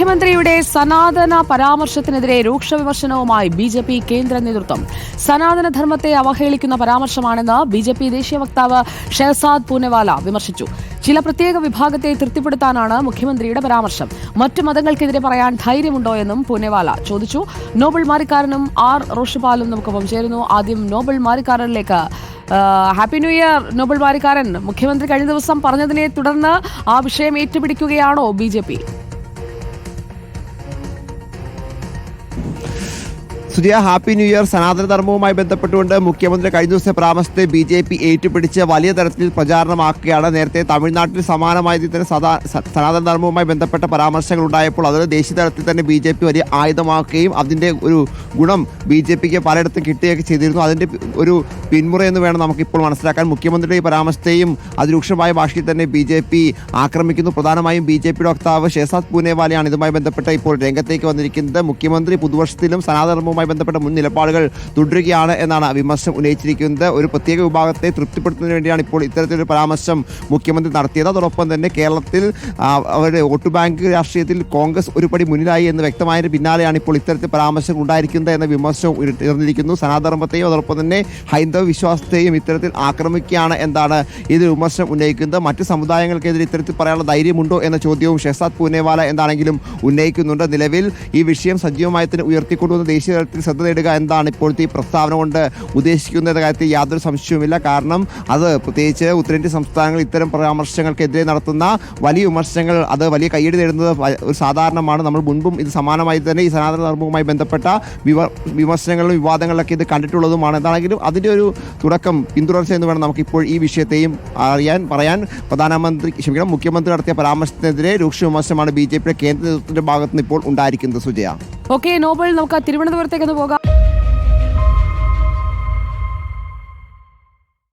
മുഖ്യമന്ത്രിയുടെ സനാതന പരാമർശത്തിനെതിരെ രൂക്ഷ വിമർശനവുമായി ബിജെപി കേന്ദ്ര നേതൃത്വം. സനാതനധർമ്മത്തെ അവഹേളിക്കുന്ന പരാമർശമാണെന്ന് ബിജെപി ദേശീയ വക്താവ് ഷെഹസാദ് പൂനെവാല വിമർശിച്ചു. ചില പ്രത്യേക വിഭാഗത്തെ തൃപ്തിപ്പെടുത്താനാണ് മുഖ്യമന്ത്രിയുടെ പരാമർശം. മറ്റു മതങ്ങൾക്കെതിരെ പറയാൻ ധൈര്യമുണ്ടോ എന്നും പൂനെവാല ചോദിച്ചു. നോബൽ മാരിക്കാരനും ആർ റോഷിപാലും നമുക്കൊപ്പം ചേരുന്നു. ആദ്യം നോബൽ മാരിക്കാരനിലേക്ക്. Happy new year Nobel Marikkaran. മുഖ്യമന്ത്രി കഴിഞ്ഞ ദിവസം പറഞ്ഞതിനെ തുടർന്ന് ആ വിഷയം ഏറ്റുപിടിക്കുകയാണോ BJP? Sujiya, happy new year. സനാതനധർമ്മവുമായി ബന്ധപ്പെട്ടുകൊണ്ട് മുഖ്യമന്ത്രി കഴിഞ്ഞ ദിവസത്തെ പരാമർശത്തെ ബിജെപി ഏറ്റുപിടിച്ച് വലിയ തരത്തിൽ പ്രചാരണമാക്കുകയാണ്. നേരത്തെ തമിഴ്നാട്ടിൽ സമാനമായ രീതിയിൽ തന്നെ സനാതനധർമ്മവുമായി ബന്ധപ്പെട്ട പരാമർശങ്ങൾ ഉണ്ടായപ്പോൾ അത് ദേശീയ തലത്തിൽ തന്നെ ബിജെപി വലിയ ആയുധമാക്കുകയും അതിൻ്റെ ഒരു ഗുണം ബിജെപിക്ക് പലയിടത്തും കിട്ടുകയൊക്കെ ചെയ്തിരുന്നു. അതിൻ്റെ ഒരു പിന്മുറയെന്ന് വേണം നമുക്കിപ്പോൾ മനസ്സിലാക്കാൻ. മുഖ്യമന്ത്രിയുടെ ഈ പരാമർശത്തെയും അതിരൂക്ഷമായ ഭാഷയിൽ തന്നെ ബിജെപി ആക്രമിക്കുന്നു. പ്രധാനമായും ബിജെപിയുടെ വക്താവ് ഷെഹസാദ് പൂനെവാലയാണ് ഇതുമായി ബന്ധപ്പെട്ട് ഇപ്പോൾ രംഗത്തേക്ക് വന്നിരിക്കുന്നത്. മുഖ്യമന്ത്രി പുതുവർഷത്തിലും സനാതനധർമ്മവുമായി ബന്ധപ്പെട്ട മുൻ നിലപാടുകൾ തുടരുകയാണ് എന്നാണ് വിമർശനം ഉന്നയിച്ചിരിക്കുന്നത്. ഒരു പ്രത്യേക വിഭാഗത്തെ തൃപ്തിപ്പെടുത്തുന്നതിന് വേണ്ടിയാണ് ഇപ്പോൾ ഇത്തരത്തിലൊരു പരാമർശം മുഖ്യമന്ത്രി നടത്തിയത്. അതോടൊപ്പം തന്നെ കേരളത്തിൽ അവരുടെ വോട്ട് ബാങ്ക് രാഷ്ട്രീയത്തിൽ കോൺഗ്രസ് ഒരു പടി മുന്നിലായി എന്ന് വ്യക്തമായതിന് പിന്നാലെയാണ് ഇപ്പോൾ ഇത്തരത്തിൽ പരാമർശം ഉണ്ടായിരിക്കുന്നത് എന്ന വിമർശനം ഉയർന്നിരിക്കുന്നു. സനാതനധർമ്മത്തെയും അതോടൊപ്പം തന്നെ ഹൈന്ദവ വിശ്വാസത്തെയും ഇത്തരത്തിൽ ആക്രമിക്കുകയാണ് എന്നാണ് ഇത് വിമർശനം ഉന്നയിക്കുന്നത്. മറ്റ് സമുദായങ്ങൾക്കെതിരെ ഇത്തരത്തിൽ പറയാനുള്ള ധൈര്യമുണ്ടോ എന്ന ചോദ്യവും ഷെഹസാദ് പൂനെവാല എന്താണെങ്കിലും ഉന്നയിക്കുന്നുണ്ട്. നിലവിൽ ഈ വിഷയം സജീവമായി തന്നെ ഉയർത്തിക്കൊണ്ടുവന്ന ദേശീയ തലത്തിൽ ശ്രദ്ധ നേടുക എന്താണ് ഇപ്പോഴത്തെ ഈ പ്രസ്താവന കൊണ്ട് ഉദ്ദേശിക്കുന്ന കാര്യത്തിൽ യാതൊരു സംശയവുമില്ല. കാരണം അത് പ്രത്യേകിച്ച് ഉത്തരേന്ത്യൻ സംസ്ഥാനങ്ങൾ ഇത്തരം പരാമർശങ്ങൾക്കെതിരെ നടത്തുന്ന വലിയ വിമർശനങ്ങൾ അത് വലിയ കയ്യടി നേടുന്നത് ഒരു സാധാരണമാണ്. നമ്മൾ മുൻപും ഇത് സമാനമായി തന്നെ ഈ സനാതന ധർമ്മവുമായി ബന്ധപ്പെട്ട വിമർശനങ്ങളും വിവാദങ്ങളിലൊക്കെ ഇത് കണ്ടിട്ടുള്ളതുമാണ്. എന്താണെങ്കിലും അതിൻ്റെ ഒരു തുടക്കം പിന്തുടർച്ച എന്ന് വേണം നമുക്കിപ്പോൾ ഈ വിഷയത്തെയും പറയാൻ. മുഖ്യമന്ത്രി നടത്തിയ പരാമർശത്തിനെതിരെ രൂക്ഷ വിമർശനമാണ് ബിജെപിയുടെ കേന്ദ്ര നേതൃത്വത്തിന്റെ ഭാഗത്ത് നിന്ന് ഇപ്പോൾ ഉണ്ടായിരിക്കുന്നത്. സുജയ, ഓക്കെ നോബൽ, നമുക്ക് തിരുവനന്തപുരത്തേക്ക് ഒന്ന് പോകാം.